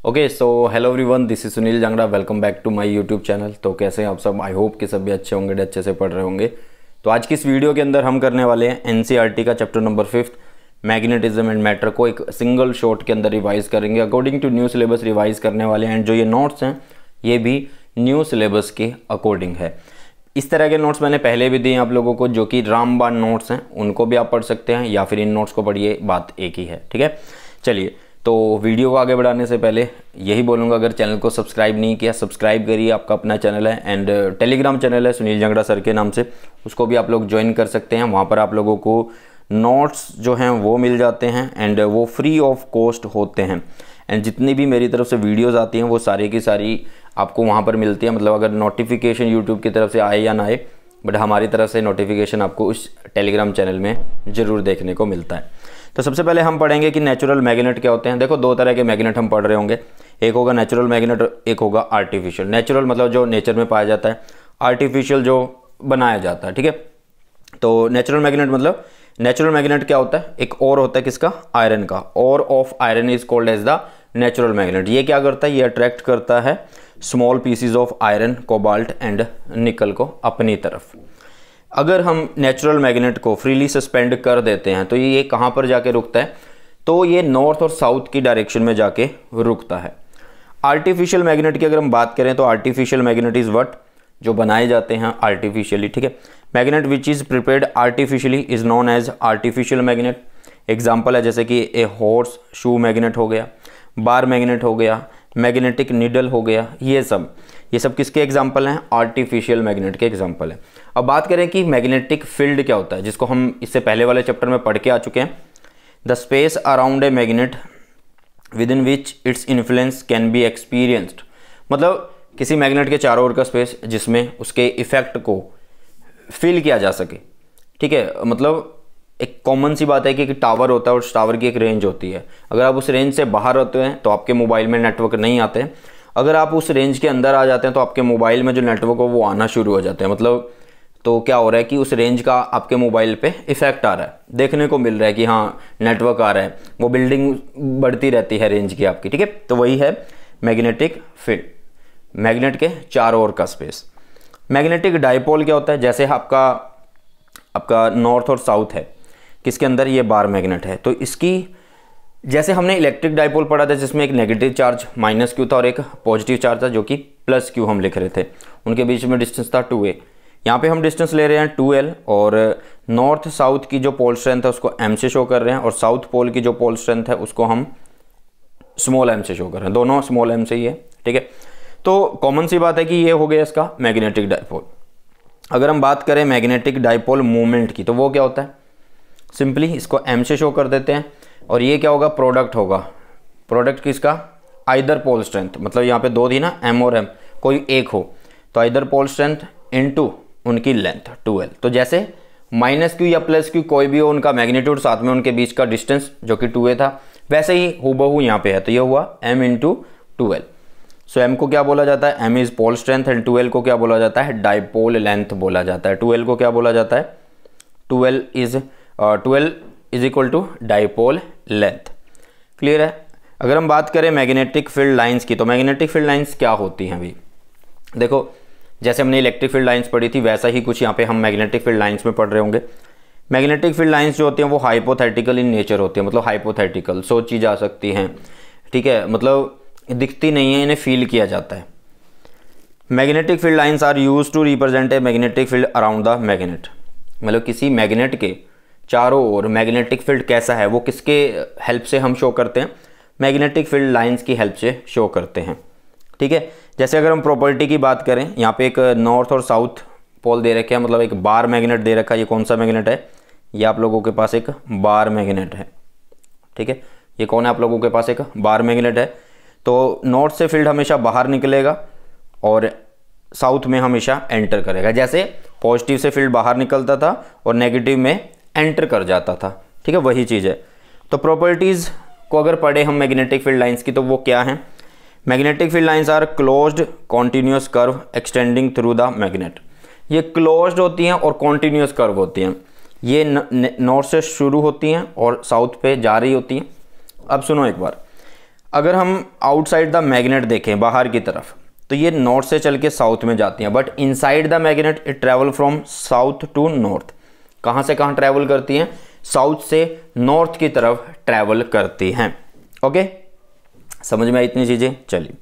Okay so hello everyone, this is Sunil Jangra. Welcome back to my YouTube channel. तो कैसे हैं आप सब? आई होप कि सब भी अच्छे होंगे, अच्छे से पढ़ रहे होंगे। तो आज की इस वीडियो के अंदर हम करने वाले हैं एनसीईआरटी का chapter number 5 magnetism and matter को एक सिंगल शॉट के अंदर रिवाइज करेंगे। According to new syllabus revise करने वाले हैं एंड जो ये नोट्स हैं ये भी न्यू सिलेबस के अकॉर्डिंग है। इस तरह के नोट्स मैंने पहले भी दिए आप लोगों को, जो कि रामबाण नोट्स हैं, उनको भी आप पढ़ सकते हैं या फिर इन नोट्स को पढ़िए, बात एक ही है। ठीक है, चलिए तो वीडियो को आगे बढ़ाने से पहले यही बोलूँगा, अगर चैनल को सब्सक्राइब नहीं किया सब्सक्राइब करिए। आपका अपना चैनल है एंड टेलीग्राम चैनल है सुनील जांगड़ा सर के नाम से, उसको भी आप लोग ज्वाइन कर सकते हैं। वहाँ पर आप लोगों को नोट्स जो हैं वो मिल जाते हैं एंड वो फ्री ऑफ कॉस्ट होते हैं। एंड जितनी भी मेरी तरफ से वीडियोस आती हैं वो सारी की सारी आपको वहाँ पर मिलती है। मतलब अगर नोटिफिकेशन यूट्यूब की तरफ से आए या ना आए, बट हमारी तरफ से नोटिफिकेशन आपको उस टेलीग्राम चैनल में ज़रूर देखने को मिलता है। तो सबसे पहले हम पढ़ेंगे कि नेचुरल मैग्नेट क्या होते हैं। देखो, दो तरह के मैग्नेट हम पढ़ रहे होंगे, एक होगा नेचुरल मैग्नेट, एक होगा आर्टिफिशियल। नेचुरल मतलब जो नेचर में पाया जाता है, आर्टिफिशियल जो बनाया जाता है। ठीक है, तो नेचुरल मैग्नेट मतलब नेचुरल मैग्नेट क्या होता है, एक और होता है किसका, आयरन का। और of iron is called as the natural magnet. ये क्या करता है, ये अट्रैक्ट करता है small pieces of iron, cobalt and nickel को अपनी तरफ। अगर हम नेचुरल मैग्नेट को फ्रीली सस्पेंड कर देते हैं तो ये कहाँ पर जाके रुकता है, तो ये नॉर्थ और साउथ की डायरेक्शन में जाके रुकता है। आर्टिफिशियल मैग्नेट की अगर हम बात करें तो आर्टिफिशियल मैग्नेट इज व्हाट, जो बनाए जाते हैं आर्टिफिशियली। ठीक है, magnet which is prepared artificially is known as artificial magnet. Example है जैसे कि ए हॉर्स शू मैग्नेट हो गया, बार मैग्नेट हो गया, मैग्नेटिक नीडल हो गया। ये सब किसके एग्जाम्पल हैं, आर्टिफिशियल मैग्नेट के एग्जाम्पल हैं। अब बात करें कि मैग्नेटिक फील्ड क्या होता है, जिसको हम इससे पहले वाले चैप्टर में पढ़ के आ चुके हैं। The space around a magnet with in which its influence can be experienced. मतलब किसी मैग्नेट के चारों ओर का स्पेस जिसमें उसके इफेक्ट को फील किया जा सके। ठीक है, मतलब एक कॉमन सी बात है कि टावर होता है और उस टावर की एक रेंज होती है। अगर आप उस रेंज से बाहर होते हैं तो आपके मोबाइल में नेटवर्क नहीं आते हैं। अगर आप उस रेंज के अंदर आ जाते हैं तो आपके मोबाइल में जो नेटवर्क हो वो आना शुरू हो जाते हैं। मतलब तो क्या हो रहा है कि उस रेंज का आपके मोबाइल पे इफेक्ट आ रहा है, देखने को मिल रहा है कि हाँ नेटवर्क आ रहा है, वो बिल्डिंग बढ़ती रहती है रेंज की आपकी। ठीक है, तो वही है मैग्नेटिक फील्ड, मैग्नेट के चारों ओर का स्पेस। मैग्नेटिक डाइपोल क्या होता है, जैसे आपका नॉर्थ और साउथ है, किसके अंदर, ये बार मैग्नेट है। तो इसकी जैसे हमने इलेक्ट्रिक डाइपोल पढ़ा था जिसमें एक नेगेटिव चार्ज माइनस क्यू था और एक पॉजिटिव चार्ज था जो कि प्लस क्यू हम लिख रहे थे, उनके बीच में डिस्टेंस था 2a। यहाँ पे हम डिस्टेंस ले रहे हैं 2l और नॉर्थ साउथ की जो पोल स्ट्रेंथ है उसको m से शो कर रहे हैं और साउथ पोल की जो पोल स्ट्रेंथ है उसको हम स्मॉल m से शो कर रहे हैं, दोनों स्मॉल m से ही है। ठीक है, तो कॉमन सी बात है कि ये हो गया इसका मैग्नेटिक डाइपोल। अगर हम बात करें मैग्नेटिक डाइपोल मूवमेंट की तो वो क्या होता है, सिंपली इसको m से शो कर देते हैं और ये क्या होगा, प्रोडक्ट होगा। प्रोडक्ट किसका, आइदर पोल स्ट्रेंथ, मतलब यहाँ पे दो थी ना, m और m, कोई एक हो तो आइदर पोल स्ट्रेंथ इनटू उनकी लेंथ 2l। तो जैसे माइनस क्यू या प्लस क्यू कोई भी हो, उनका मैग्नीट्यूड साथ में उनके बीच का डिस्टेंस जो कि 2a था, वैसे ही हूबहू यहाँ पे है। तो ये हुआ m इंटू 2l। सो m को क्या बोला जाता है, m is pole strength and 2l को क्या बोला जाता है, डाइपोल लेंथ बोला जाता है। 2l को क्या बोला जाता है, 2l is equal to dipole length. Clear है। अगर हम बात करें मैग्नेटिक फील्ड लाइंस की तो मैग्नेटिक फील्ड लाइंस क्या होती हैं अभी देखो, जैसे हमने इलेक्ट्रिक फील्ड लाइंस पढ़ी थी वैसा ही कुछ यहाँ पे हम मैग्नेटिक फील्ड लाइंस में पढ़ रहे होंगे। मैग्नेटिक फील्ड लाइंस जो होती हैं वो हाइपोथेटिकल इन नेचर होती है, मतलब हाइपोथेटिकल, सोची जा सकती हैं। ठीक है, मतलब दिखती नहीं है, इन्हें फील किया जाता है। Magnetic field lines are use to represent a magnetic field around the magnet. मतलब किसी मैग्नेट के चारों ओर मैग्नेटिक फील्ड कैसा है वो किसके हेल्प से हम शो करते हैं, मैग्नेटिक फील्ड लाइंस की हेल्प से शो करते हैं। ठीक है, जैसे अगर हम प्रॉपर्टी की बात करें, यहाँ पे एक नॉर्थ और साउथ पोल दे रखे हैं, मतलब एक बार मैग्नेट दे रखा है। ये कौन सा मैग्नेट है, ये आप लोगों के पास एक बार मैग्नेट है। ठीक है, ये कौन है, आप लोगों के पास एक बार मैग्नेट है। तो नॉर्थ से फील्ड हमेशा बाहर निकलेगा और साउथ में हमेशा एंटर करेगा। जैसे पॉजिटिव से फील्ड बाहर निकलता था और नेगेटिव में एंटर कर जाता था। ठीक है, वही चीज़ है। तो प्रॉपर्टीज़ को अगर पढ़े हम मैग्नेटिक फील्ड लाइंस की तो वो क्या हैं, magnetic field lines are closed continuous curve extending through the magnet. ये क्लोज्ड होती हैं और कॉन्टिन्यूस कर्व होती हैं। ये नॉर्थ से शुरू होती हैं और साउथ पे जा रही होती हैं। अब सुनो एक बार, अगर हम आउटसाइड द मैग्नेट देखें बाहर की तरफ, तो ये नॉर्थ से चल के साउथ में जाती हैं, but inside the magnet it travel from south to north. कहाँ से कहाँ ट्रैवल करती हैं? साउथ से नॉर्थ की तरफ ट्रैवल करती हैं। ओके, समझ में आई इतनी चीज़ें? चलिए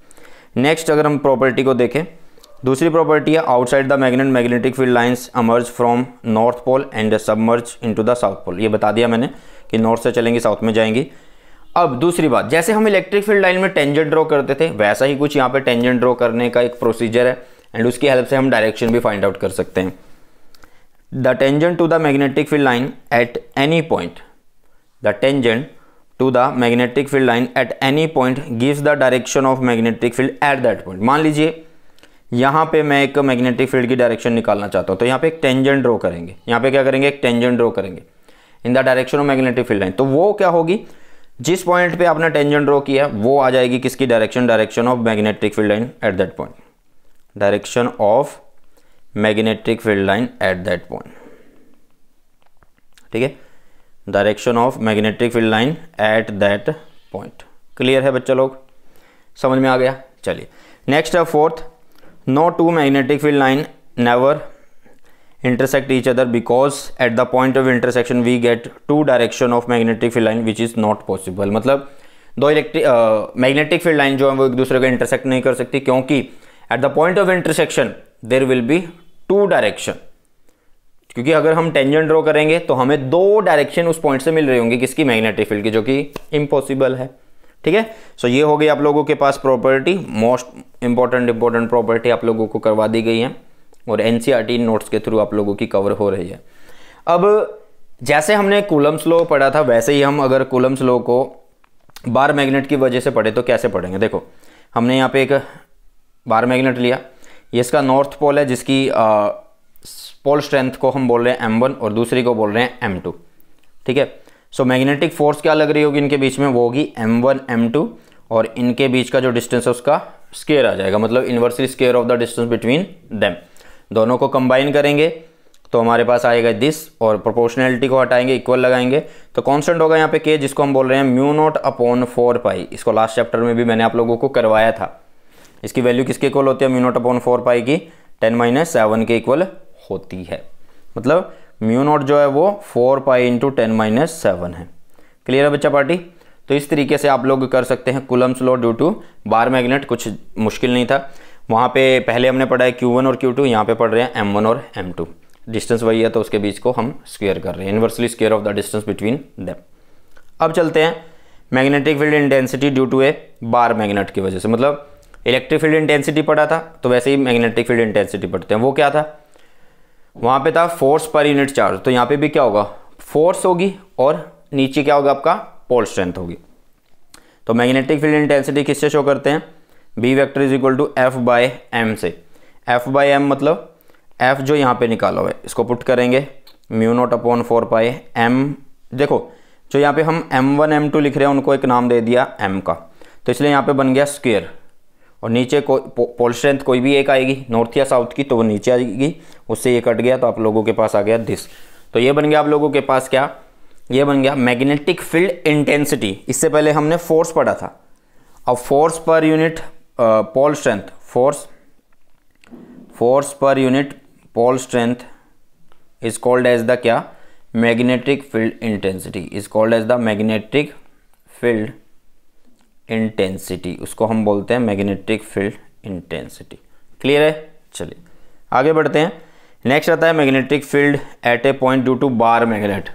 नेक्स्ट अगर हम प्रॉपर्टी को देखें, दूसरी प्रॉपर्टी है outside the magnet magnetic field lines emerge from north pole and submerge into the south pole. ये बता दिया मैंने कि नॉर्थ से चलेंगी साउथ में जाएंगी। अब दूसरी बात, जैसे हम इलेक्ट्रिक फील्ड लाइन में टेंजेंट ड्रॉ करते थे, वैसा ही कुछ यहाँ पे टेंजेंट ड्रॉ करने का एक प्रोसीजर है एंड उसकी हेल्प से हम डायरेक्शन भी फाइंड आउट कर सकते हैं। The tangent to the magnetic field line at any point, the tangent to the magnetic field line at any point gives the direction of magnetic field at that point. मान लीजिए यहाँ पे मैं एक magnetic field की direction निकालना चाहता हूँ, तो यहाँ पे एक टेंजेंट ड्रॉ करेंगे। यहाँ पे क्या करेंगे? एक टेंजेंट ड्रॉ करेंगे in the direction of magnetic field line. तो वो क्या होगी? जिस पॉइंट पे आपने टेंजेंट ड्रॉ किया वो आ जाएगी किसकी direction? Direction of magnetic field line eight that point. Direction of magnetic field line eight that point, ठीक है, direction of magnetic field line eight that point. Clear है बच्चा लोग? समझ में आ गया? चलिए नेक्स्ट है fourth, no two magnetic field line never intersect each other because at the point of intersection we get two direction of magnetic field line which is not possible। मतलब दो मैग्नेटिक फील्ड लाइन जो है वो एक दूसरे को intersect नहीं कर सकती, क्योंकि at the point of intersection there will be two direction। क्योंकि अगर हम टेंजेंट ड्रॉ करेंगे तो हमें दो डायरेक्शन उस पॉइंट से मिल रही होंगी, किसकी? मैग्नेटिक फील्ड की, जो कि इम्पॉसिबल है। ठीक है, सो ये हो गई आप लोगों के पास प्रॉपर्टी, मोस्ट इंपॉर्टेंट प्रॉपर्टी आप लोगों को करवा दी गई है और एनसीईआरटी नोट्स के थ्रू आप लोगों की कवर हो रही है। अब जैसे हमने कूलम्स लॉ पढ़ा था, वैसे ही हम अगर कूलम्स लॉ को बार मैग्नेट की वजह से पढ़े तो कैसे पढ़ेंगे? देखो हमने यहाँ पे एक बार मैग्नेट लिया, ये इसका नॉर्थ पोल है जिसकी पोल स्ट्रेंथ को हम बोल रहे हैं m1 और दूसरी को बोल रहे हैं m2। ठीक है, सो मैग्नेटिक फोर्स क्या लग रही होगी इनके बीच में? वो होगी m1 m2 और इनके बीच का जो डिस्टेंस है उसका स्क्वायर आ जाएगा, मतलब inversely square of the distance between them. दोनों को कंबाइन करेंगे तो हमारे पास आएगा दिस, और प्रोपोर्शनैलिटी को हटाएंगे, इक्वल लगाएंगे तो कांस्टेंट होगा यहाँ पे k, जिसको हम बोल रहे हैं म्यू नॉट अपॉन 4 पाई। इसको लास्ट चैप्टर में भी मैंने आप लोगों को करवाया था। इसकी वैल्यू किसके इक्वल होती है? म्यू नॉट अपॉन 4 पाई की 10-7 के इक्वल होती है। मतलब म्यू नॉट जो है वो 4 पाई इंटू 10-7 है। क्लियर है बच्चा पार्टी? तो इस तरीके से आप लोग कर सकते हैं Coulomb's law due to bar magnet. कुछ मुश्किल नहीं था। वहाँ पे पहले हमने पढ़ा है Q1 और Q2, यहाँ पे पढ़ रहे हैं M1 और M2। डिस्टेंस वही है तो उसके बीच को हम स्क्वायर कर रहे हैं, inversely square of the distance between them. अब चलते हैं magnetic field intensity due to a bar magnet की वजह से। मतलब इलेक्ट्रिक फील्ड इंटेंसिटी पढ़ा था तो वैसे ही मैग्नेटिक फील्ड इंटेंसिटी पढ़ते हैं। वो क्या था? वहाँ पे था फोर्स पर यूनिट चार्ज, तो यहाँ पे भी क्या होगा? फोर्स होगी और नीचे क्या होगा? आपका पोल स्ट्रेंथ होगी। तो मैग्नेटिक फील्ड इंटेंसिटी किससे शो करते हैं? B vector is equal to F by M से। एफ बाय एम मतलब एफ जो यहाँ पे निकाला हुआ है इसको पुट करेंगे mu naught upon 4 pi M. देखो जो यहाँ पे हम M1 M2 लिख रहे हैं उनको एक नाम दे दिया M का, तो इसलिए यहाँ पे बन गया स्क्वायर, और नीचे पोल स्ट्रेंथ कोई भी एक आएगी नॉर्थ या साउथ की तो वो नीचे आएगी, उससे ये कट गया तो आप लोगों के पास आ गया दिस। तो ये बन गया आप लोगों के पास क्या? ये बन गया मैग्नेटिक फील्ड इंटेंसिटी। इससे पहले हमने फोर्स पढ़ा था। अब force per unit pole strength, force per unit pole strength is called as the क्या? Magnetic field intensity is called as the magnetic field intensity. उसको हम बोलते हैं मैग्नेटिक फील्ड इंटेंसिटी। क्लियर है? चलिए आगे बढ़ते हैं। नेक्स्ट आता है magnetic field at a point due to bar magnet.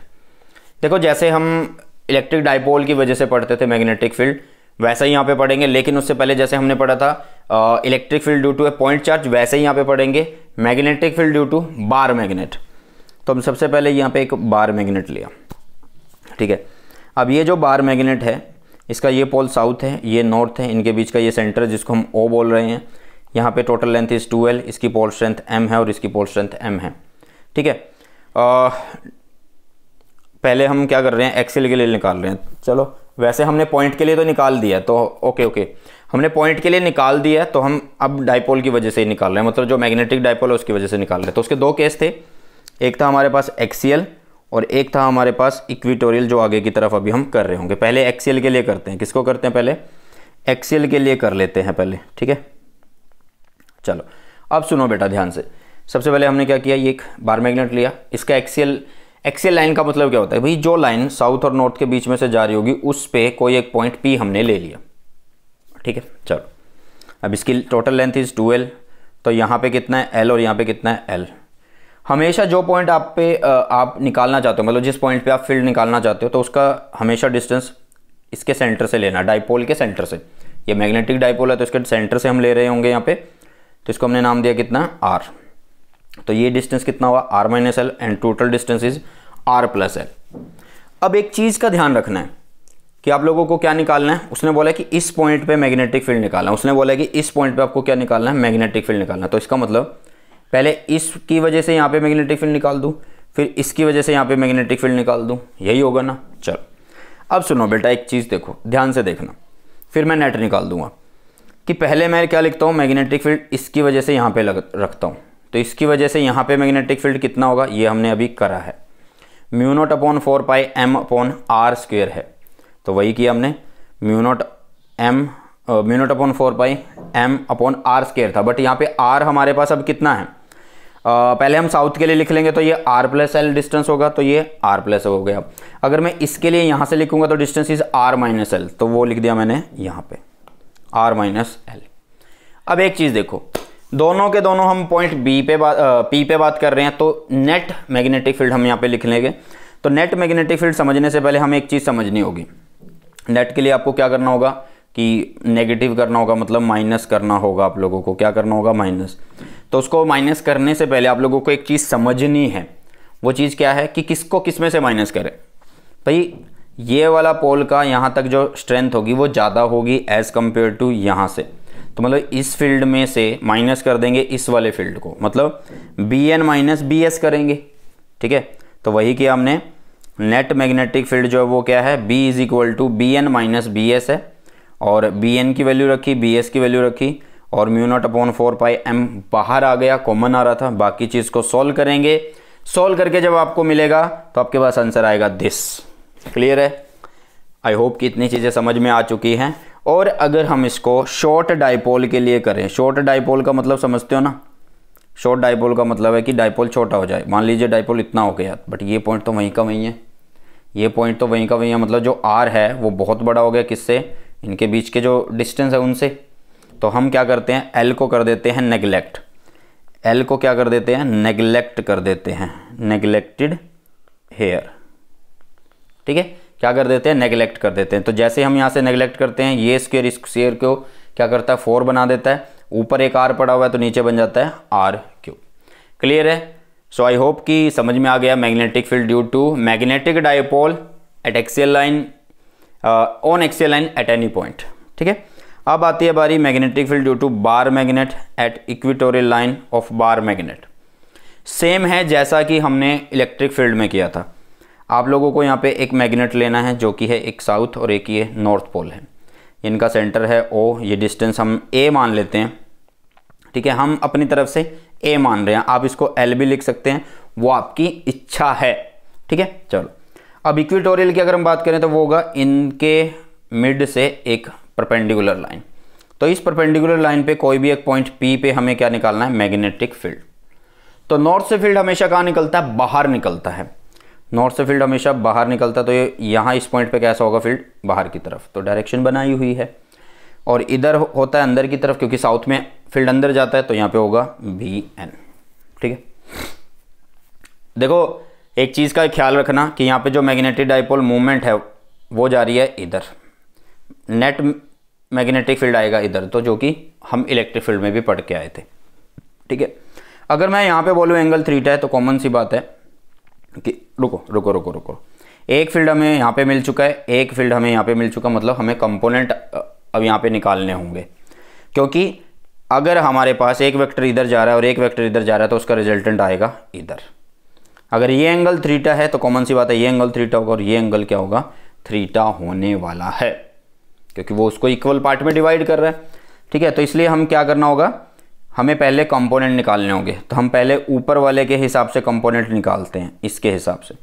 देखो जैसे हम इलेक्ट्रिक डाइपोल की वजह से पढ़ते थे मैग्नेटिक फील्ड, वैसा ही यहाँ पे पढ़ेंगे, लेकिन उससे पहले जैसे हमने पढ़ा था electric field due to a point charge, वैसे ही यहाँ पे पढ़ेंगे magnetic field due to bar magnet. तो हम सबसे पहले यहाँ पे एक बार मैग्नेट लिया। ठीक है, अब ये जो बार मैग्नेट है इसका ये पोल साउथ है, ये नॉर्थ है, इनके बीच का ये सेंटर जिसको हम O बोल रहे हैं। यहाँ पे टोटल लेंथ इज 2L, इसकी पोल स्ट्रेंथ M है और इसकी पोल स्ट्रेंथ M है। ठीक है, पहले हम क्या कर रहे हैं? एक्सेल के लिए निकाल रहे हैं। चलो वैसे हमने पॉइंट के लिए तो निकाल दिया, तो ओके हमने पॉइंट के लिए निकाल दिया, तो हम अब डाइपोल की वजह से ही निकाल रहे हैं, मतलब जो मैग्नेटिक डाइपोल है उसकी वजह से निकाल रहे हैं। तो उसके दो केस थे, एक था हमारे पास एक्सियल और एक था हमारे पास इक्वेटोरियल, जो आगे की तरफ अभी हम कर रहे होंगे। पहले एक्सियल के लिए करते हैं। किसको करते हैं? पहले एक्सियल के लिए कर लेते हैं पहले, ठीक है। चलो अब सुनो बेटा ध्यान से। सबसे पहले हमने क्या किया, ये एक बार मैग्नेट लिया, इसका एक्सियल लाइन का मतलब क्या होता है भाई, जो लाइन साउथ और नॉर्थ के बीच में से जा रही होगी उस पे कोई एक पॉइंट P हमने ले लिया, ठीक है। चलो अब इसकी टोटल लेंथ इज 2L, तो यहाँ पे कितना है L और यहाँ पे कितना है L। हमेशा जो पॉइंट आप निकालना चाहते हो, मतलब जिस पॉइंट पे आप फील्ड निकालना चाहते हो, तो उसका हमेशा डिस्टेंस इसके सेंटर से लेना, डाइपोल के सेंटर से। ये मैग्नेटिक डाइपोल है तो इसके सेंटर से हम ले रहे होंगे यहाँ पे, तो इसको हमने नाम दिया कितना, R। तो ये डिस्टेंस कितना हुआ, R minus L, and total distance is R plus L। अब एक चीज़ का ध्यान रखना है कि आप लोगों को क्या निकालना है। उसने बोला कि इस पॉइंट पे मैग्नेटिक फील्ड निकालना है, उसने बोला कि इस पॉइंट पे आपको क्या निकालना है, मैग्नेटिक फील्ड निकालना है। तो इसका मतलब पहले इसकी वजह से यहाँ पे मैग्नेटिक फील्ड निकाल दूँ, फिर इसकी वजह से यहाँ पे मैग्नेटिक फील्ड निकाल दूँ, यही होगा ना। चलो अब सुनो बेटा, एक चीज़ देखो, ध्यान से देखना, फिर मैं नेट निकाल दूंगा कि पहले मैं क्या लिखता हूँ, मैग्नेटिक फील्ड इसकी वजह से यहाँ पे रखता हूँ। तो इसकी वजह से यहाँ पे मैग्नेटिक फील्ड कितना होगा, ये हमने अभी करा है, μ0/4πm/r² है। तो वही किया हमने, μ0/4πm/r² था, बट यहाँ पे r हमारे पास अब कितना है, पहले हम साउथ के लिए लिख लेंगे तो ये R प्लस L डिस्टेंस होगा, तो ये R प्लस हो गया। अगर मैं इसके लिए यहाँ से लिखूंगा तो distance is R minus L, तो वो लिख दिया मैंने यहाँ पे R माइनस L। अब एक चीज़ देखो, दोनों के दोनों हम पॉइंट P पे बात कर रहे हैं, तो नेट मैग्नेटिक फील्ड हम यहाँ पे लिख लेंगे। तो नेट मैग्नेटिक फील्ड समझने से पहले हमें एक चीज़ समझनी होगी। नेट के लिए आपको क्या करना होगा कि नेगेटिव करना होगा, मतलब माइनस करना होगा, आप लोगों को क्या करना होगा, माइनस। तो उसको माइनस करने से पहले आप लोगों को एक चीज़ समझनी है, वो चीज़ क्या है कि किसको किस में से माइनस करें। भाई ये वाला पोल का यहाँ तक जो स्ट्रेंथ होगी वो ज़्यादा होगी एज़ कम्पेयर टू यहाँ से, तो मतलब इस फील्ड में से माइनस कर देंगे इस वाले फील्ड को, मतलब Bn माइनस Bs करेंगे, ठीक है। तो वही किया हमने, नेट मैग्नेटिक फील्ड जो है वो क्या है, B is equal to Bn minus Bs है, और Bn की वैल्यू रखी, Bs की वैल्यू रखी, और μ0/4πm बाहर आ गया, कॉमन आ रहा था। बाकी चीज़ को सॉल्व करेंगे, सॉल्व करके जब आपको मिलेगा तो आपके पास आंसर आएगा दिस। क्लियर है? आई होप कि इतनी चीज़ें समझ में आ चुकी हैं। और अगर हम इसको शॉर्ट डाइपोल के लिए करें, शॉर्ट डाइपोल का मतलब समझते हो ना, शॉर्ट डाइपोल का मतलब है कि डाइपोल छोटा हो जाए। मान लीजिए डाइपोल इतना हो गया, बट ये पॉइंट तो वहीं का वहीं है, ये पॉइंट तो वहीं का वहीं है, मतलब जो R है वो बहुत बड़ा हो गया, किससे, इनके बीच के जो डिस्टेंस है उनसे। तो हम क्या करते हैं, L को कर देते हैं नेगलेक्ट, L को क्या कर देते हैं, नेगलेक्ट कर देते हैं, नेगलेक्टेड हेयर, ठीक है। क्या कर देते हैं, नेगलेक्ट कर देते हैं। तो जैसे हम यहाँ से नेगलेक्ट करते हैं, ये स्क्वायर इस स्क्वायर को क्या करता है, 4 बना देता है, ऊपर एक R पड़ा हुआ है तो नीचे बन जाता है R3। क्लियर है? सो आई होप कि समझ में आ गया magnetic field due to magnetic dipole at axial line, on axial line at any point, ठीक है। अब आती है बारी magnetic field due to bar magnet at equatorial line of bar magnet. Same है जैसा कि हमने इलेक्ट्रिक फील्ड में किया था। आप लोगों को यहाँ पे एक मैग्नेट लेना है जो कि है एक साउथ और एक ये नॉर्थ पोल है, इनका सेंटर है O, ये डिस्टेंस हम A मान लेते हैं, ठीक है। हम अपनी तरफ से A मान रहे हैं, आप इसको L भी लिख सकते हैं, वो आपकी इच्छा है, ठीक है। चलो अब इक्वेटोरियल की अगर हम बात करें तो वो होगा इनके मिड से एक परपेंडिकुलर लाइन। तो इस परपेंडिकुलर लाइन पे कोई भी एक पॉइंट P पे हमें क्या निकालना है, मैग्नेटिक फील्ड। तो नॉर्थ से फील्ड हमेशा कहाँ निकलता है, बाहर निकलता है, नॉर्थ से फील्ड हमेशा बाहर निकलता है। तो ये यहाँ इस पॉइंट पे कैसा होगा, फील्ड बाहर की तरफ, तो डायरेक्शन बनाई हुई है। और इधर होता है अंदर की तरफ, क्योंकि साउथ में फील्ड अंदर जाता है, तो यहाँ पे होगा Bn, ठीक है। देखो एक चीज़ का ख्याल रखना कि यहाँ पे जो मैग्नेटिक डाइपोल मूवमेंट है वो जा रही है इधर, नेट मैग्नेटिक फील्ड आएगा इधर, तो जो कि हम इलेक्ट्रिक फील्ड में भी पढ़ के आए थे, ठीक है। अगर मैं यहाँ पे बोलूँ एंगल थीटा है, तो कॉमन सी बात है कि रुको, एक फील्ड हमें यहाँ पे मिल चुका है, एक फील्ड हमें यहाँ पे मिल चुका, मतलब हमें कंपोनेंट अब यहाँ पे निकालने होंगे। क्योंकि अगर हमारे पास एक वेक्टर इधर जा रहा है और एक वेक्टर इधर जा रहा है, तो उसका रिजल्टेंट आएगा इधर। अगर ये एंगल थीटा है तो कॉमन सी बात है ये एंगल थीटा होगा, और ये एंगल क्या होगा, थीटा होने वाला है, क्योंकि वो उसको इक्वल पार्ट में डिवाइड कर रहा है, ठीक है। तो इसलिए हम क्या करना होगा, हमें पहले कंपोनेंट निकालने होंगे। तो हम पहले ऊपर वाले के हिसाब से कंपोनेंट निकालते हैं, इसके हिसाब से।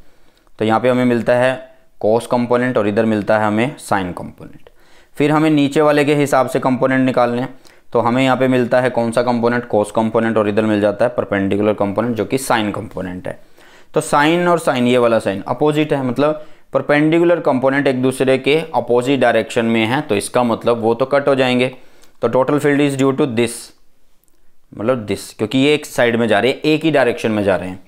तो यहाँ पे हमें मिलता है कॉस कंपोनेंट और इधर मिलता है हमें साइन कंपोनेंट। फिर हमें नीचे वाले के हिसाब से कंपोनेंट निकालने हैं। तो हमें यहाँ पे मिलता है कौन सा कंपोनेंट, कोस कंपोनेंट, और इधर मिल जाता है परपेंडिकुलर कंपोनेंट जो कि साइन कंपोनेंट है। तो साइन और साइन, ये वाला साइन अपोजिट है, मतलब परपेंडिकुलर कंपोनेंट एक दूसरे के अपोजिट डायरेक्शन में है, तो इसका मतलब वो तो कट हो जाएंगे। तो total field is due to this, मतलब दिस, क्योंकि ये एक साइड में जा रहे हैं, एक ही डायरेक्शन में जा रहे हैं।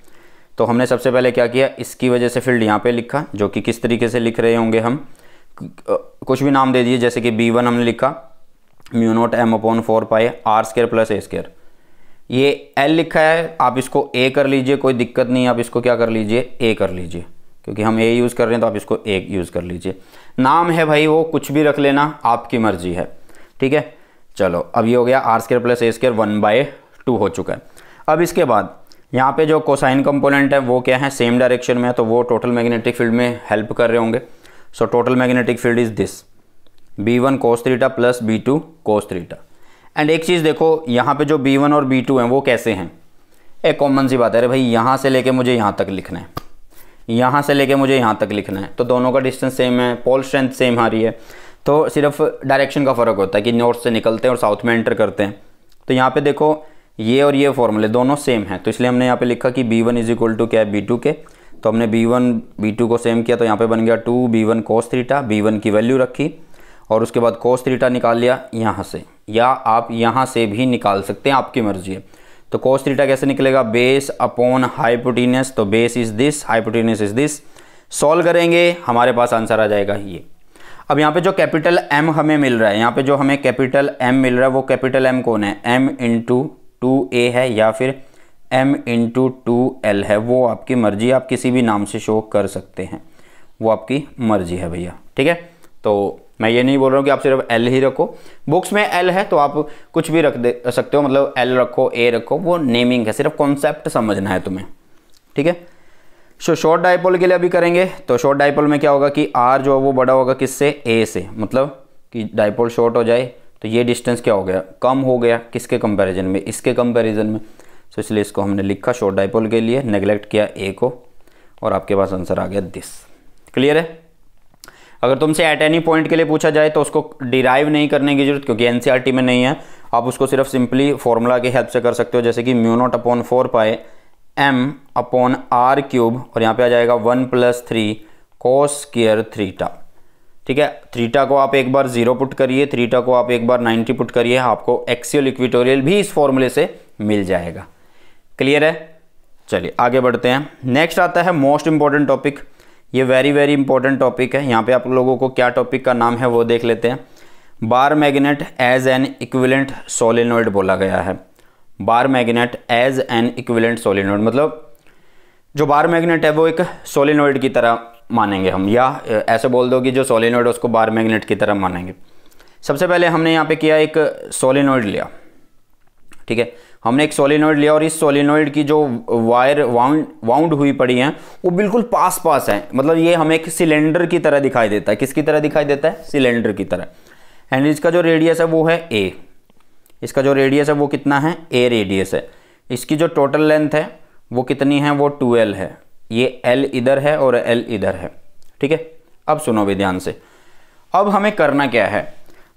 तो हमने सबसे पहले क्या किया, इसकी वजह से फील्ड यहाँ पे लिखा, जो कि किस तरीके से लिख रहे होंगे हम, कुछ भी नाम दे दिए, जैसे कि B1 हमने लिखा म्यू नॉट m/4 पाई r² प्लस a²। ये L लिखा है, आप इसको A कर लीजिए, कोई दिक्कत नहीं, आप इसको क्या कर लीजिए, A कर लीजिए, क्योंकि हम A यूज़ कर रहे हैं तो आप इसको A यूज़ कर लीजिए। नाम है भाई वो कुछ भी रख लेना, आपकी मर्जी है, ठीक है। चलो अब ये हो गया r² प्लस a² 1/2 हो चुका है। अब इसके बाद यहाँ पे जो कोसाइन कंपोनेंट है वो क्या है, सेम डायरेक्शन में है, तो वो टोटल मैग्नेटिक फील्ड में हेल्प कर रहे होंगे। So total magnetic field is this B1 cos theta plus B2 cos theta. And एक चीज़ देखो, यहाँ पे जो B1 और B2 हैं वो कैसे हैं, एक कॉमन सी बात है, अरे भाई यहाँ से लेके मुझे यहाँ तक लिखना है, यहाँ से लेके मुझे यहाँ तक लिखना है, तो दोनों का डिस्टेंस सेम है, पोल स्ट्रेंथ सेम आ रही है, तो सिर्फ डायरेक्शन का फ़र्क होता है कि नॉर्थ से निकलते हैं और साउथ में एंटर करते हैं। तो यहाँ पे देखो ये और ये फॉर्मूले दोनों सेम हैं, तो इसलिए हमने यहाँ पे लिखा कि B1 इज इक्वल टू क्या है, B2 के। तो हमने B1 B2 को सेम किया, तो यहाँ पे बन गया 2B1 cos थीटा, B1 की वैल्यू रखी और उसके बाद cos थीटा निकाल लिया यहाँ से, या आप यहाँ से भी निकाल सकते हैं, आपकी मर्जी है। तो cos थीटा कैसे निकलेगा, बेस अपॉन हाइपोटेन्यूस, तो base is this, hypotenuse is this. Solve करेंगे हमारे पास आंसर आ जाएगा ये। अब यहाँ पे जो कैपिटल M हमें मिल रहा है, यहाँ पे जो हमें कैपिटल M मिल रहा है वो कैपिटल M कौन है, M इंटू 2A है या फिर M इंटू 2L है, वो आपकी मर्जी, आप किसी भी नाम से शो कर सकते हैं, वो आपकी मर्जी है भैया, ठीक है। तो मैं ये नहीं बोल रहा हूँ कि आप सिर्फ L ही रखो, बुक्स में L है तो आप कुछ भी रख दे सकते हो, मतलब L रखो, A रखो, वो नेमिंग है, सिर्फ कॉन्सेप्ट समझना है तुम्हें, ठीक है। सो शॉर्ट डाइपोल के लिए अभी करेंगे, तो शॉर्ट डाइपोल में क्या होगा कि R जो है वो बड़ा होगा किससे, A से, मतलब कि डाइपोल शॉर्ट हो जाए तो ये डिस्टेंस क्या हो गया, कम हो गया, किसके कंपैरिजन में, इसके कंपैरिजन में। सो इसलिए इसको हमने लिखा शॉर्ट डाइपोल के लिए, नेगलेक्ट किया A को, और आपके पास आंसर आ गया दिस। क्लियर है। अगर तुमसे एट एनी पॉइंट के लिए पूछा जाए तो उसको डिराइव नहीं करने की जरूरत, क्योंकि एनसीईआरटी में नहीं है, आप उसको सिर्फ सिंपली फॉर्मूला की हेल्प से कर सकते हो, जैसे कि म्यू नॉट अपॉन 4 पाई m/r³ और यहाँ पे आ जाएगा 1 + 3 cos² थीटा, ठीक है। थीटा को आप एक बार 0 पुट करिए, थीटा को आप एक बार 90 पुट करिए, आपको एक्सियल इक्वेटोरियल भी इस फॉर्मूले से मिल जाएगा। क्लियर है। चलिए आगे बढ़ते हैं। नेक्स्ट आता है मोस्ट इंपॉर्टेंट टॉपिक, ये वेरी इंपॉर्टेंट टॉपिक है। यहाँ पे आप लोगों को क्या टॉपिक का नाम है वो देख लेते हैं। Bar magnet as an equivalent solenoid बोला गया है। Bar magnet as an equivalent solenoid, मतलब जो बार मैग्नेट है वो एक सोलेनोइड की तरह मानेंगे हम, या ऐसे बोल दो कि जो सोलेनोइड है उसको बार मैग्नेट की तरह मानेंगे। सबसे पहले हमने यहाँ पे किया, एक सोलेनोइड लिया, ठीक है। हमने एक सोलेनोइड लिया और इस सोलेनोइड की जो वायर वाउंड हुई पड़ी हैं वो बिल्कुल पास है, मतलब ये हमें एक सिलेंडर की तरह दिखाई देता है। किसकी तरह दिखाई देता है, सिलेंडर की तरह। एंड इसका जो रेडियस है वो है a, इसका जो रेडियस है वो कितना है, a रेडियस है। इसकी जो टोटल लेंथ है वो कितनी है, वो 2l है। ये l इधर है और l इधर है, ठीक है। अब सुनो भी ध्यान से, अब हमें करना क्या है,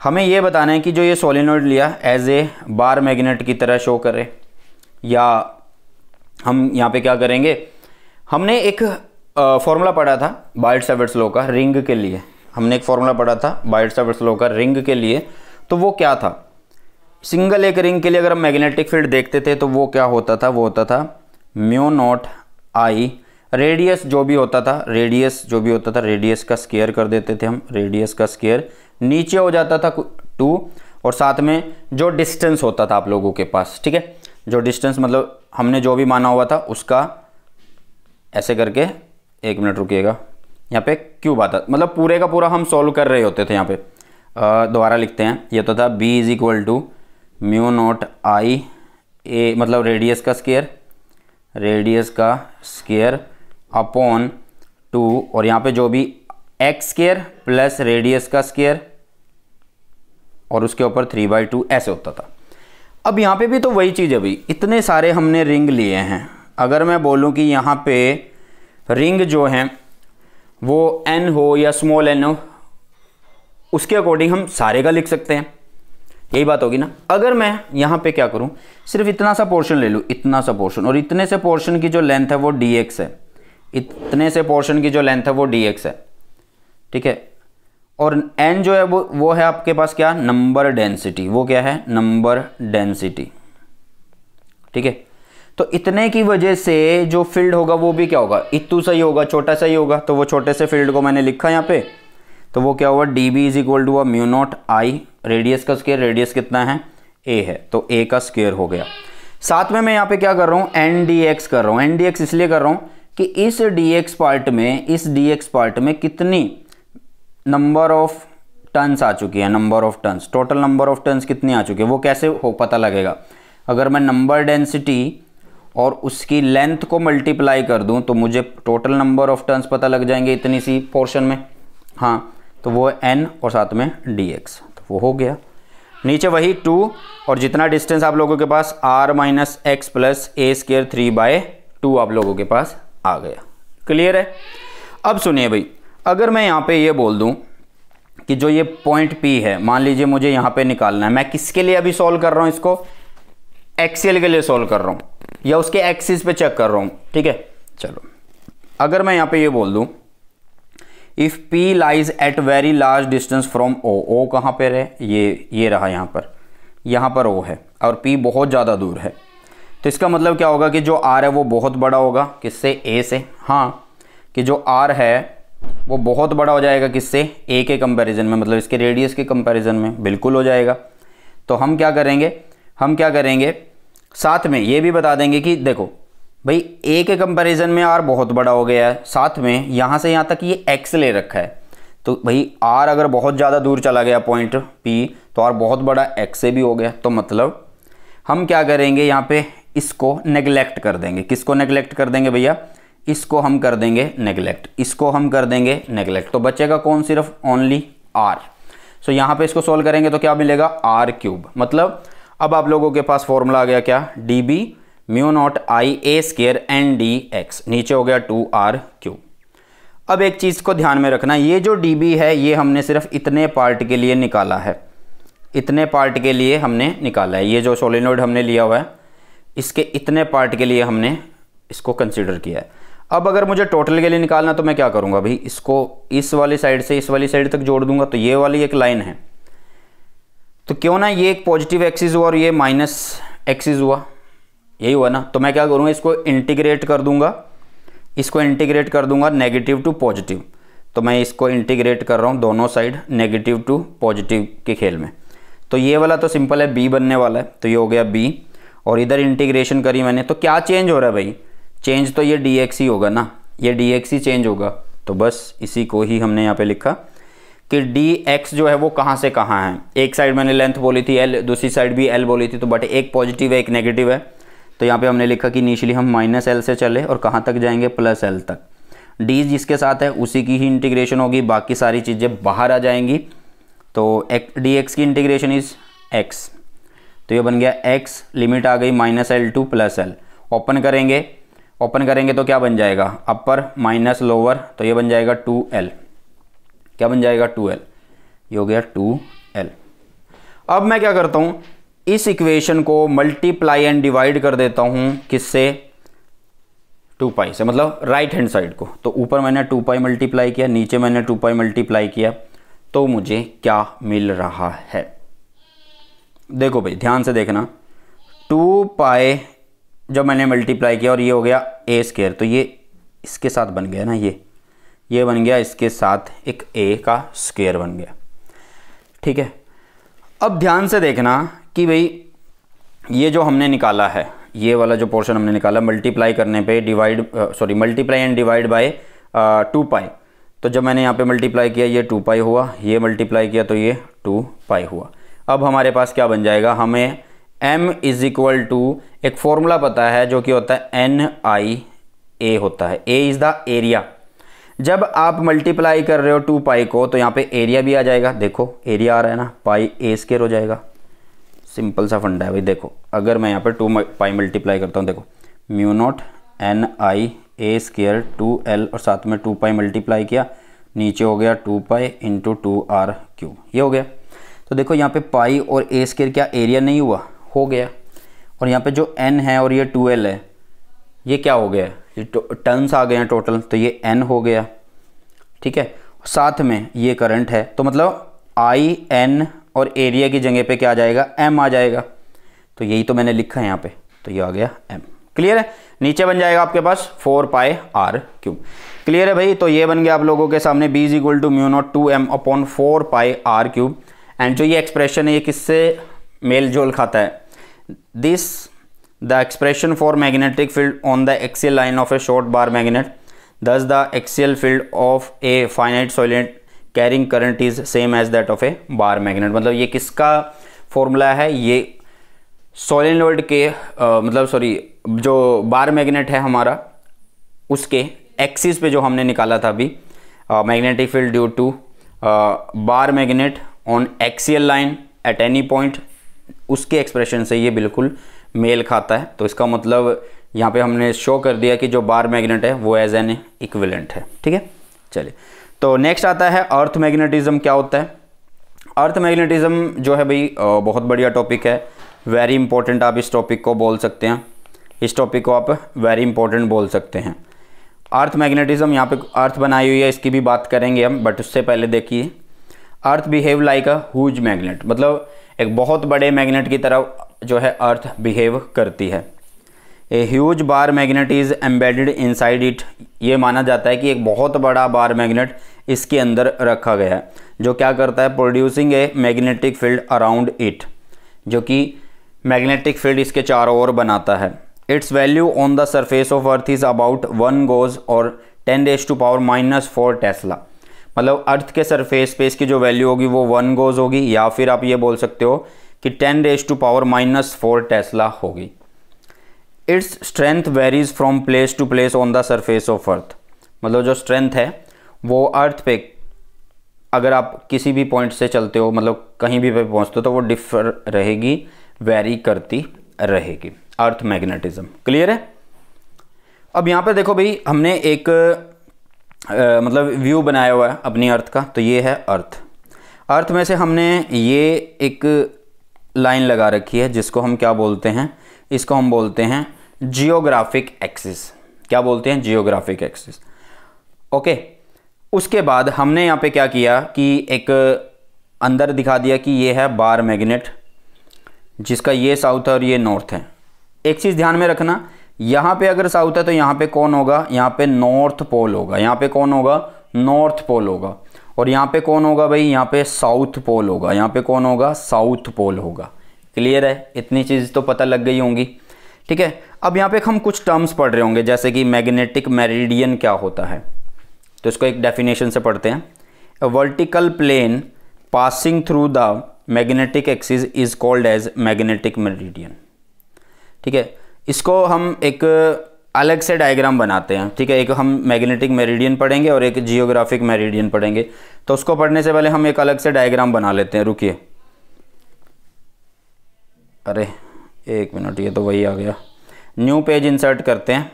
हमें ये बताना है कि जो ये सोलेनोइड लिया एज ए बार मैग्नेट की तरह शो करे, या हम यहाँ पे क्या करेंगे, हमने एक फॉर्मूला पढ़ा था बायट-सैवर्ट्स लॉ का रिंग के लिए। हमने एक फॉर्मूला पढ़ा था बायट-सैवर्ट्स लॉ का रिंग के लिए, तो वो क्या था, सिंगल एक रिंग के लिए अगर हम मैग्नेटिक फील्ड देखते थे तो वो क्या होता था, वो होता था म्यू नॉट I, रेडियस जो भी होता था, रेडियस का स्क्वायर कर देते थे हम, रेडियस का स्क्वायर नीचे हो जाता था 2, और साथ में जो डिस्टेंस होता था आप लोगों के पास, ठीक है, जो डिस्टेंस मतलब हमने जो भी माना हुआ था उसका ऐसे करके, एक मिनट रुकिएगा, यहाँ पे क्यूब आता, मतलब पूरे का पूरा हम सॉल्व कर रहे होते थे। यहाँ पे दोबारा लिखते हैं, ये तो था b = mu naught I a, मतलब रेडियस का स्क्वायर अपॉन 2, और यहाँ पे जो भी x² प्लस रेडियस का स्क्वायर और उसके ऊपर 3/2 ऐसे होता था। अब यहाँ पे भी तो वही चीज़ है भाई, इतने सारे हमने रिंग लिए हैं। अगर मैं बोलूँ कि यहाँ पे रिंग जो है वो n हो या स्मॉल n हो, उसके अकॉर्डिंग हम सारे का लिख सकते हैं, यही बात होगी ना। अगर मैं यहाँ पे क्या करूँ, सिर्फ इतना सा पोर्शन ले लूँ, इतना सा पोर्शन, और इतने से पोर्शन की जो लेंथ है वो dx है, इतने से पोर्शन की जो लेंथ है वो dx है, ठीक है। और n जो है वो है आपके पास क्या, नंबर डेंसिटी, वो क्या है, नंबर डेंसिटी, ठीक है। तो इतने की वजह से जो फील्ड होगा वो भी क्या होगा, इतू सा ही होगा, छोटा सा ही होगा। तो वो छोटे से फील्ड को मैंने लिखा यहाँ पे, तो वो क्या हुआ, dB is equal to mu naught I, radius का स्क्वायर, रेडियस कितना है, a है, तो a का स्क्वायर हो गया। साथ में मैं यहाँ पे क्या कर रहा हूँ, एन डी एक्स कर रहा हूँ। एन डी एक्स इसलिए कर रहा हूँ कि इस dx पार्ट में कितनी नंबर ऑफ टन्स आ चुकी है, number of turns, total number of turns कितनी आ चुकी है, वो कैसे हो पता लगेगा। अगर मैं नंबर डेंसिटी और उसकी लेंथ को मल्टीप्लाई कर दूं तो मुझे टोटल नंबर ऑफ टन्स पता लग जाएंगे इतनी सी पोर्शन में, हाँ, तो वो n और साथ में dx, तो वो हो गया। नीचे वही 2 और जितना डिस्टेंस आप लोगों के पास r माइनस एक्स प्लस ए स्क्वायर 3/2 आप लोगों के पास आ गया। क्लियर है। अब सुनिए भाई, अगर मैं यहाँ पे ये बोल दूँ कि जो ये पॉइंट P है, मान लीजिए मुझे यहाँ पे निकालना है, मैं किसके लिए अभी सॉल्व कर रहा हूँ इसको, एक्सियल के लिए सॉल्व कर रहा हूँ या उसके एक्सिस पे चेक कर रहा हूँ, ठीक है। चलो, अगर मैं यहाँ पे ये बोल दूँ if P lies at very large distance from O, O कहाँ पे रहे, ये रहा यहाँ पर O है और P बहुत ज़्यादा दूर है, तो इसका मतलब क्या होगा कि जो R है वो बहुत बड़ा होगा, किससे, A से, हाँ, कि जो R है वो बहुत बड़ा हो जाएगा, किससे, A के कंपैरिजन में, मतलब इसके रेडियस के कंपैरिजन में बिल्कुल हो जाएगा। तो हम क्या करेंगे, साथ में ये भी बता देंगे कि देखो भाई A के कंपैरिजन में R बहुत बड़ा हो गया है, साथ में यहाँ से यहाँ तक ये X ले रखा है, तो भाई R अगर बहुत ज़्यादा दूर चला गया पॉइंट P, तो R बहुत बड़ा X से भी हो गया। तो मतलब हम क्या करेंगे, यहाँ पे इसको नेग्लेक्ट कर देंगे। किसको नेग्लेक्ट कर देंगे भैया, इसको हम कर देंगे नेग्लेक्ट, तो बचेगा कौन, सिर्फ ओनली R। सो यहाँ पे इसको सोल्व करेंगे तो क्या मिलेगा, r³। मतलब अब आप लोगों के पास फॉर्मूला आ गया क्या, dB म्यू नॉट आई ए स्क्वायर एन डी एक्स, नीचे हो गया 2r³। अब एक चीज़ को ध्यान में रखना, ये जो dB है ये हमने सिर्फ इतने पार्ट के लिए निकाला है, ये जो सोलेनोइड हमने लिया हुआ है इसके इतने पार्ट के लिए हमने इसको कंसिडर किया है। अब अगर मुझे टोटल के लिए निकालना तो मैं क्या करूँगा भाई, इसको इस वाली साइड से इस वाली साइड तक जोड़ दूंगा, तो ये वाली एक लाइन है, तो क्यों ना ये एक पॉजिटिव एक्सिस हुआ और ये माइनस एक्सिस हुआ, यही हुआ ना। तो मैं क्या करूँगा, इसको इंटीग्रेट कर दूंगा नेगेटिव टू पॉजिटिव। तो मैं इसको इंटीग्रेट कर रहा हूँ दोनों साइड नेगेटिव टू पॉजिटिव के खेल में। तो ये वाला तो सिंपल है, b बनने वाला है, तो ये हो गया b, और इधर इंटीग्रेशन करी मैंने, तो क्या चेंज हो रहा है भाई, चेंज तो ये dx ही होगा ना, ये dx ही चेंज होगा। तो बस इसी को ही हमने यहाँ पे लिखा कि dx जो है वो कहाँ से कहाँ है। एक साइड मैंने लेंथ बोली थी l, दूसरी साइड भी l बोली थी, तो बट एक पॉजिटिव है एक नेगेटिव है, तो यहाँ पे हमने लिखा कि इनिशियली हम -l से चले और कहाँ तक जाएंगे, +l तक। d जिसके साथ है उसी की ही इंटीग्रेशन होगी, बाकी सारी चीज़ें बाहर आ जाएंगी। तो dx की इंटीग्रेशन इज x, तो ये बन गया x, लिमिट आ गई -l टू +l। ओपन करेंगे तो क्या बन जाएगा, अपर माइनस लोअर, तो ये बन जाएगा 2l, क्या बन जाएगा 2l, ये हो गया 2l। अब मैं क्या करता हूँ, इस इक्वेशन को मल्टीप्लाई एंड डिवाइड कर देता हूँ किससे, 2π से, मतलब राइट हैंड साइड को। तो ऊपर मैंने 2π मल्टीप्लाई किया, नीचे मैंने 2π मल्टीप्लाई किया, तो मुझे क्या मिल रहा है, देखो भाई ध्यान से देखना, 2π जब मैंने मल्टीप्लाई किया और ये हो गया a², तो ये इसके साथ बन गया ना, ये बन गया इसके साथ एक a का स्क्वायर बन गया, ठीक है। अब ध्यान से देखना कि भाई ये जो हमने निकाला है, ये वाला जो पोर्शन हमने निकाला, मल्टीप्लाई करने पे मल्टीप्लाई एंड डिवाइड बाय 2π, तो जब मैंने यहाँ पे मल्टीप्लाई किया ये 2π हुआ, ये मल्टीप्लाई किया तो ये 2π हुआ। अब हमारे पास क्या बन जाएगा, हमें m इज इक्वल टू एक फॉर्मूला पता है जो कि होता है NIA होता है, A इज़ द एरिया। जब आप मल्टीप्लाई कर रहे हो 2π को तो यहाँ पे एरिया भी आ जाएगा, देखो एरिया आ रहा है ना, πa² हो जाएगा। सिंपल सा फंडा है भाई, देखो अगर मैं यहाँ पे 2π मल्टीप्लाई करता हूँ, देखो म्यू नॉट NIA² 2l और साथ में 2π मल्टीप्लाई किया नीचे हो गया 2 पाई इंटू 2r³, ये हो गया। तो देखो यहाँ पे पाई और a स्क्वायर क्या एरिया नहीं हुआ, हो गया। और यहाँ पे जो n है और ये 2l है, ये क्या हो गया, ये टर्न्स आ गए हैं टोटल, तो ये n हो गया, ठीक है। साथ में ये करंट है, तो मतलब आई n और एरिया की जगह पे क्या आ जाएगा, m आ जाएगा। तो यही तो मैंने लिखा है यहाँ पे, तो ये आ गया m। क्लियर है। नीचे बन जाएगा आपके पास 4 पाई r³। क्लियर है भाई। तो ये बन गया आप लोगों के सामने b is equal to mu naught 2m upon 4 pi r³। And जो ये एक्सप्रेशन है ये किससे मेल जोल खाता है, this the expression for magnetic field on the axial line of a short bar magnet, thus the axial field of a finite solenoid carrying current is same as that of a bar magnet. मतलब ये किसका formula है, ये solenoid के मतलब sorry जो bar magnet है हमारा उसके एक्सिस पे जो हमने निकाला था अभी, magnetic field due to bar magnet on axial line at any point, उसके एक्सप्रेशन से ये बिल्कुल मेल खाता है। तो इसका मतलब यहाँ पे हमने शो कर दिया कि जो बार मैग्नेट है वो एज एन इक्विवेलेंट है, ठीक है। चलिए, तो नेक्स्ट आता है अर्थ मैग्नेटिज्म। क्या होता है अर्थ मैग्नेटिज्म, जो है भाई बहुत बढ़िया टॉपिक है, वेरी इंपॉर्टेंट आप इस टॉपिक को बोल सकते हैं, इस टॉपिक को आप वेरी इंपॉर्टेंट बोल सकते हैं। अर्थ मैग्नेटिज्म, यहाँ पे अर्थ बनाई हुई है, इसकी भी बात करेंगे हम, बट उससे पहले देखिए, earth behave like a huge magnet, मतलब एक बहुत बड़े मैग्नेट की तरह जो है अर्थ बिहेव करती है। A huge bar magnet is embedded inside it, ये माना जाता है कि एक बहुत बड़ा बार मैग्नेट इसके अंदर रखा गया है, जो क्या करता है, producing A magnetic field around it, जो कि मैग्नेटिक फील्ड इसके चारों ओर बनाता है। It's value on the surface of earth is about 1 goes और 10⁻⁻⁴ टेस्ला। मतलब अर्थ के सरफेस पे इसकी जो वैल्यू होगी वो 1 गोज होगी, या फिर आप ये बोल सकते हो कि 10⁻⁻⁴ टेस्ला होगी। Its strength varies from place to place on the surface of earth, मतलब जो स्ट्रेंथ है वो अर्थ पे अगर आप किसी भी पॉइंट से चलते हो, मतलब कहीं भी पे पहुँचते हो, तो वो डिफर रहेगी, वेरी करती रहेगी। अर्थ मैग्नेटिज्म क्लियर है। अब यहाँ पे देखो भाई, हमने एक मतलब व्यू बनाया हुआ है अपनी अर्थ का, तो ये है अर्थ। अर्थ में से हमने ये एक लाइन लगा रखी है जिसको हम क्या बोलते हैं, इसको हम बोलते हैं जियोग्राफिक एक्सिस। क्या बोलते हैं, जियोग्राफिक एक्सिस। ओके, उसके बाद हमने यहाँ पे क्या किया कि एक अंदर दिखा दिया कि ये है बार मैग्नेट, जिसका ये साउथ है और ये नॉर्थ है। एक चीज़ ध्यान में रखना, यहाँ पे अगर साउथ है तो यहाँ पे कौन होगा, यहाँ पे नॉर्थ पोल होगा। यहाँ पे कौन होगा, नॉर्थ पोल होगा। और यहाँ पे कौन होगा भाई, यहाँ पे साउथ पोल होगा। यहाँ पे कौन होगा, साउथ पोल होगा। क्लियर है, इतनी चीज़ तो पता लग गई होंगी, ठीक है। अब यहाँ पे हम कुछ टर्म्स पढ़ रहे होंगे, जैसे कि मैग्नेटिक मेरिडियन क्या होता है, तो इसको एक डेफिनेशन से पढ़ते हैं। A vertical plane passing through the magnetic axis is called as magnetic meridian, ठीक है। इसको हम एक अलग से डायग्राम बनाते हैं, ठीक है। एक हम मैग्नेटिक मेरिडियन पढ़ेंगे और एक जियोग्राफिक मेरिडियन पढ़ेंगे, तो उसको पढ़ने से पहले हम एक अलग से डायग्राम बना लेते हैं। रुकिए, अरे एक मिनट, ये तो वही आ गया। न्यू पेज इंसर्ट करते हैं,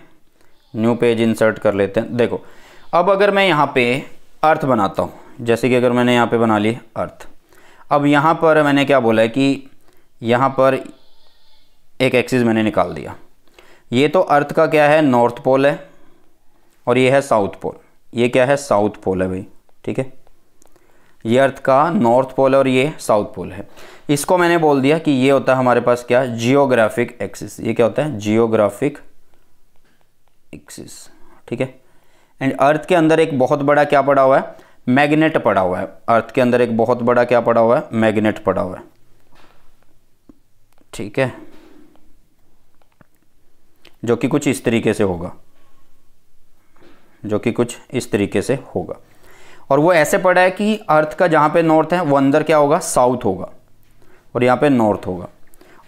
न्यू पेज इंसर्ट कर लेते हैं। देखो, अब अगर मैं यहाँ पे अर्थ बनाता हूँ, जैसे कि अगर मैंने यहाँ पे बना ली अर्थ, अब यहाँ पर मैंने क्या बोला है कि यहाँ पर एक एक्सिस मैंने निकाल दिया। ये तो अर्थ का क्या है, नॉर्थ पोल है, और ये है साउथ पोल। ये क्या है, साउथ पोल है भाई, ठीक है। ये अर्थ का नॉर्थ पोल है और ये साउथ पोल है। इसको मैंने बोल दिया कि ये होता है हमारे पास क्या, जियोग्राफिक एक्सिस। ये क्या होता है, जियोग्राफिक एक्सिस, ठीक है। एंड अर्थ के अंदर एक बहुत बड़ा क्या पड़ा हुआ है, मैग्नेट पड़ा हुआ है। अर्थ के अंदर एक बहुत बड़ा क्या पड़ा हुआ है, मैग्नेट पड़ा हुआ है, ठीक है, जो कि कुछ इस तरीके से होगा, जो कि कुछ इस तरीके से होगा। और वो ऐसे पड़ा है कि अर्थ का जहाँ पे नॉर्थ है वो अंदर क्या होगा, साउथ होगा, और यहाँ पे नॉर्थ होगा।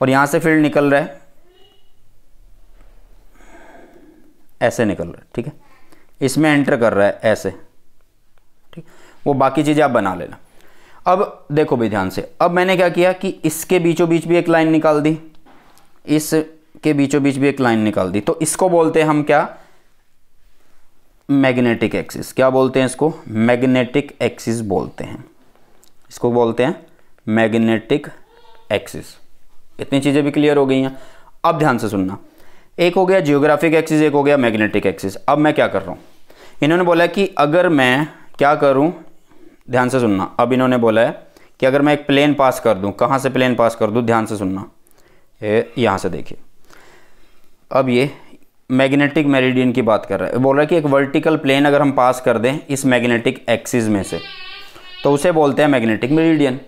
और यहाँ से फील्ड निकल रहा है, ऐसे निकल रहा है, ठीक है। इसमें एंटर कर रहा है ऐसे, ठीक। वो बाकी चीज़ें आप बना लेना। अब देखो भाई ध्यान से, अब मैंने क्या किया कि इसके बीचों बीच भी एक लाइन निकाल दी, इसके बीचों बीच भी एक लाइन निकाल दी। तो इसको बोलते हैं हम क्या, मैग्नेटिक एक्सिस, क्या बोलते हैं इसको? मैग्नेटिक एक्सिस बोलते हैं, इसको बोलते हैं मैग्नेटिक एक्सिस। इतनी चीज़ें भी क्लियर हो गई हैं। अब ध्यान से सुनना, एक हो गया जियोग्राफिक एक्सिस, एक हो गया मैग्नेटिक एक्सिस। अब मैं क्या कर रहा हूँ, इन्होंने बोला कि अगर मैं क्या करूँ, ध्यान से सुनना। अब इन्होंने बोला है कि अगर मैं एक प्लेन पास कर दूँ, कहाँ से प्लेन पास कर दूँ, ध्यान से सुनना, यहाँ से देखिए। अब ये मैग्नेटिक मेरिडियन की बात कर रहा है, बोल रहा है कि एक वर्टिकल प्लेन अगर हम पास कर दें इस मैग्नेटिक एक्सिस में से, तो उसे बोलते हैं मैग्नेटिक मेरिडियन।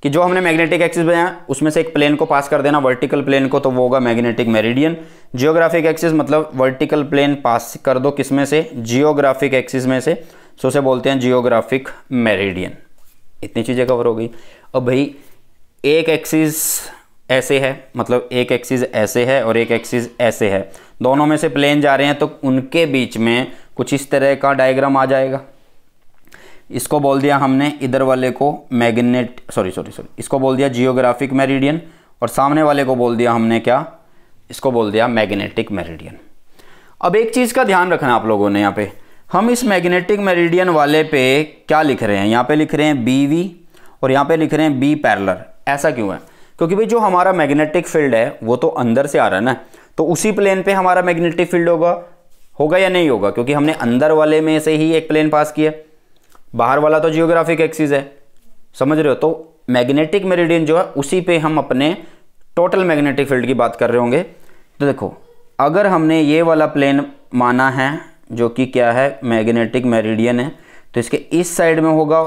कि जो हमने मैग्नेटिक एक्सिस बनाया उसमें से एक प्लेन को पास कर देना, वर्टिकल प्लेन को, तो वो होगा मैग्नेटिक मेरिडियन। जियोग्राफिक एक्सिस मतलब वर्टिकल प्लेन पास कर दो किस में से, जियोग्राफिक एक्सिस में से, सो उसे बोलते हैं जियोग्राफिक मेरिडियन। इतनी चीज़ें कवर हो गई। अब भाई एक एक्सिस ऐसे है, मतलब एक एक्सिस ऐसे है और एक एक्सिस ऐसे है, दोनों में से प्लेन जा रहे हैं, तो उनके बीच में कुछ इस तरह का डायग्राम आ जाएगा। इसको बोल दिया हमने इधर वाले को इसको बोल दिया जियोग्राफिक मेरिडियन, और सामने वाले को बोल दिया हमने क्या, इसको बोल दिया मैग्नेटिक मेरिडियन। अब एक चीज़ का ध्यान रखना आप लोगों ने, यहाँ पे हम इस मैग्नेटिक मेरिडियन वाले पे क्या लिख रहे हैं, यहाँ पे लिख रहे हैं BV और यहाँ पे लिख रहे हैं B पैरेलल। ऐसा क्यों है? क्योंकि भाई जो हमारा मैग्नेटिक फील्ड है वो तो अंदर से आ रहा है ना, तो उसी प्लेन पे हमारा मैग्नेटिक फील्ड होगा या नहीं होगा, क्योंकि हमने अंदर वाले में से ही एक प्लेन पास किया, बाहर वाला तो जियोग्राफिक एक्सिस है, समझ रहे हो? तो मैग्नेटिक मेरिडियन जो है उसी पे हम अपने टोटल मैग्नेटिक फील्ड की बात कर रहे होंगे। तो देखो, अगर हमने ये वाला प्लेन माना है जो कि क्या है, मैग्नेटिक मेरिडियन है, तो इसके इस साइड में होगा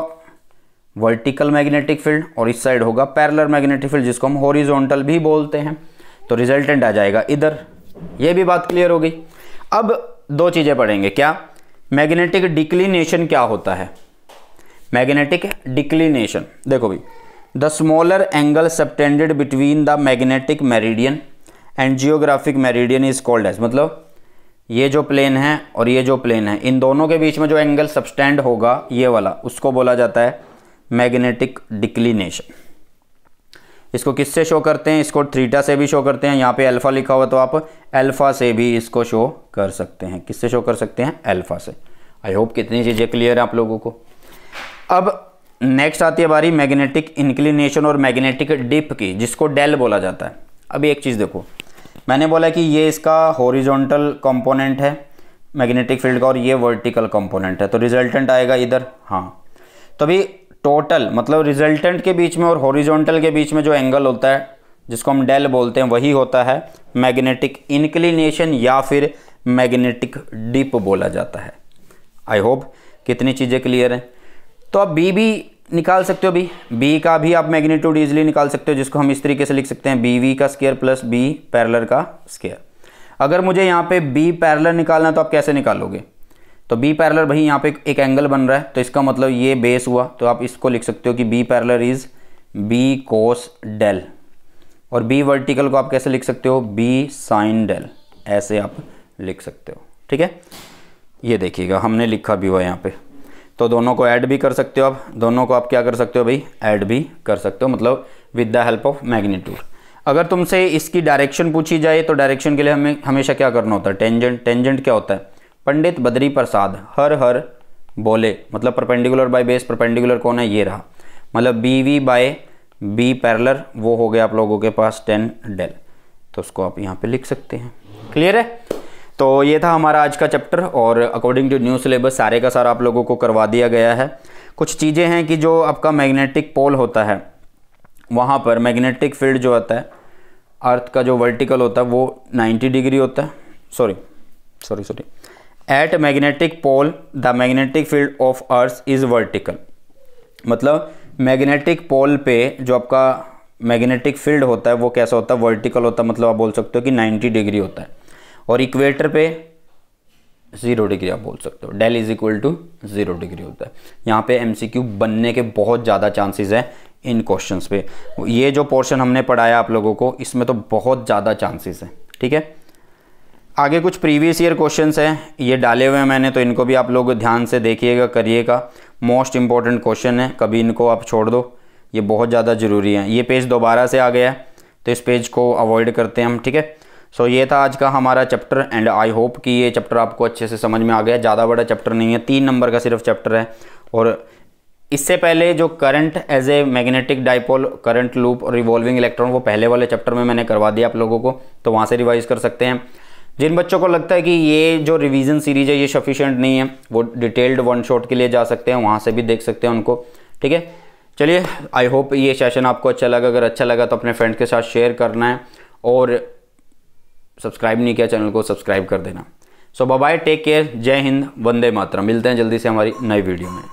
वर्टिकल मैग्नेटिक फील्ड और इस साइड होगा पैरेलल मैग्नेटिक फील्ड, जिसको हम हॉरिजॉन्टल भी बोलते हैं। तो रिजल्टेंट आ जाएगा इधर। ये भी बात क्लियर हो गई। अब दो चीज़ें पढ़ेंगे, क्या? मैग्नेटिक डिक्लिनेशन क्या होता है? मैग्नेटिक डिक्लिनेशन, देखो भाई, the smaller angle subtended between the magnetic meridian and geographic meridian is called as, मतलब ये जो प्लेन है और ये जो प्लेन है, इन दोनों के बीच में जो एंगल सबटेंड होगा ये वाला, उसको बोला जाता है मैग्नेटिक डिक्लिनेशन। इसको किससे शो करते हैं? इसको थीटा से भी शो करते हैं। यहाँ पे अल्फा लिखा हुआ तो आप अल्फा से भी इसको शो कर सकते हैं। किससे शो कर सकते हैं? अल्फा से। आई होप कितनी चीज़ें क्लियर है आप लोगों को। अब नेक्स्ट आती है बारी मैग्नेटिक इंक्लिनेशन और मैग्नेटिक डिप की, जिसको डेल बोला जाता है। अभी एक चीज़ देखो, मैंने बोला कि ये इसका हॉरिजॉन्टल कंपोनेंट है मैग्नेटिक फील्ड का और ये वर्टिकल कंपोनेंट है, तो रिजल्टेंट आएगा इधर। हाँ, तो अभी टोटल मतलब रिजल्टेंट के बीच में और हॉरिजॉन्टल के बीच में जो एंगल होता है जिसको हम डेल बोलते हैं, वही होता है मैग्नेटिक इंक्लिनेशन या फिर मैग्नेटिक डिप बोला जाता है। आई होप कितनी चीज़ें क्लियर हैं। तो आप बी भी निकाल सकते हो, बी का भी आप मैग्नीट्यूड इजीली निकाल सकते हो, जिसको हम इस तरीके से लिख सकते हैं BV का स्क्वायर प्लस B पैरेलल का स्क्वायर। अगर मुझे यहाँ पे B पैरेलल निकालना है तो आप कैसे निकालोगे? तो B पैरेलल भाई यहाँ पे एक एंगल बन रहा है, तो इसका मतलब ये बेस हुआ, तो आप इसको लिख सकते हो कि B parallel is B cos del, और B वर्टिकल को आप कैसे लिख सकते हो? B साइन डेल, ऐसे आप लिख सकते हो। ठीक है, ये देखिएगा हमने लिखा भी हुआ यहाँ पे, तो दोनों को ऐड भी कर सकते हो आप, दोनों को आप क्या कर सकते हो भाई? ऐड भी कर सकते हो, मतलब with the help of magnitude. अगर तुमसे इसकी डायरेक्शन पूछी जाए तो डायरेक्शन के लिए हमें हमेशा क्या करना होता है? टेंजेंट। टेंजेंट क्या होता है? पंडित बद्री प्रसाद हर हर बोले, मतलब परपेंडिकुलर बाय बेस, परपेंडिकुलर कौन है? ये रहा, मतलब BV बाय B पैरेलल, वो हो गया आप लोगों के पास 10 डेल, तो उसको आप यहाँ पे लिख सकते हैं। क्लियर है? तो ये था हमारा आज का चैप्टर, और अकॉर्डिंग टू न्यू सिलेबस सारे का सारा आप लोगों को करवा दिया गया है। कुछ चीज़ें हैं कि जो आपका मैग्नेटिक पोल होता है वहाँ पर मैग्नेटिक फील्ड जो होता है अर्थ का जो वर्टिकल होता है वो 90 डिग्री होता है। Sorry at magnetic pole the magnetic field of earth is vertical, मतलब मैग्नेटिक पोल पे जो आपका मैग्नेटिक फील्ड होता है वो कैसा होता है? वर्टिकल होता है, मतलब आप बोल सकते हो कि 90 डिग्री होता है। और इक्वेटर पे 0 डिग्री आप बोल सकते हो, del is equal to 0 degree होता है। यहाँ पे MCQ बनने के बहुत ज़्यादा चांसेस हैं इन क्वेश्चंस पे। ये जो पोर्शन हमने पढ़ाया आप लोगों को, इसमें तो बहुत ज़्यादा चांसेस हैं। ठीक है, आगे कुछ प्रीवियस ईयर क्वेश्चंस हैं, ये डाले हुए हैं मैंने, तो इनको भी आप लोग ध्यान से देखिएगा, करिएगा। मोस्ट इंपॉर्टेंट क्वेश्चन है, कभी इनको आप छोड़ दो, ये बहुत ज़्यादा ज़रूरी है। ये पेज दोबारा से आ गया है तो इस पेज को अवॉइड करते हैं हम। ठीक है, सो ये था आज का हमारा चैप्टर एंड आई होप कि ये चैप्टर आपको अच्छे से समझ में आ गया। ज़्यादा बड़ा चैप्टर नहीं है, 3 नंबर का सिर्फ चैप्टर है। और इससे पहले जो current as a magnetic dipole, current loop और रिवॉल्विंग इलेक्ट्रॉन, वो पहले वाले चैप्टर में मैंने करवा दिया आप लोगों को, तो वहाँ से रिवाइज कर सकते हैं। जिन बच्चों को लगता है कि ये जो रिवीजन सीरीज है ये सफिशिएंट नहीं है, वो डिटेल्ड वन शॉट के लिए जा सकते हैं, वहाँ से भी देख सकते हैं उनको। ठीक है, चलिए आई होप ये सेशन आपको अच्छा लगा। अगर अच्छा लगा तो अपने फ्रेंड्स के साथ शेयर करना है और सब्सक्राइब नहीं किया चैनल को सब्सक्राइब कर देना। सो बाय बाय, टेक केयर, जय हिंद, वंदे मातरम। मिलते हैं जल्दी से हमारी नई वीडियो में।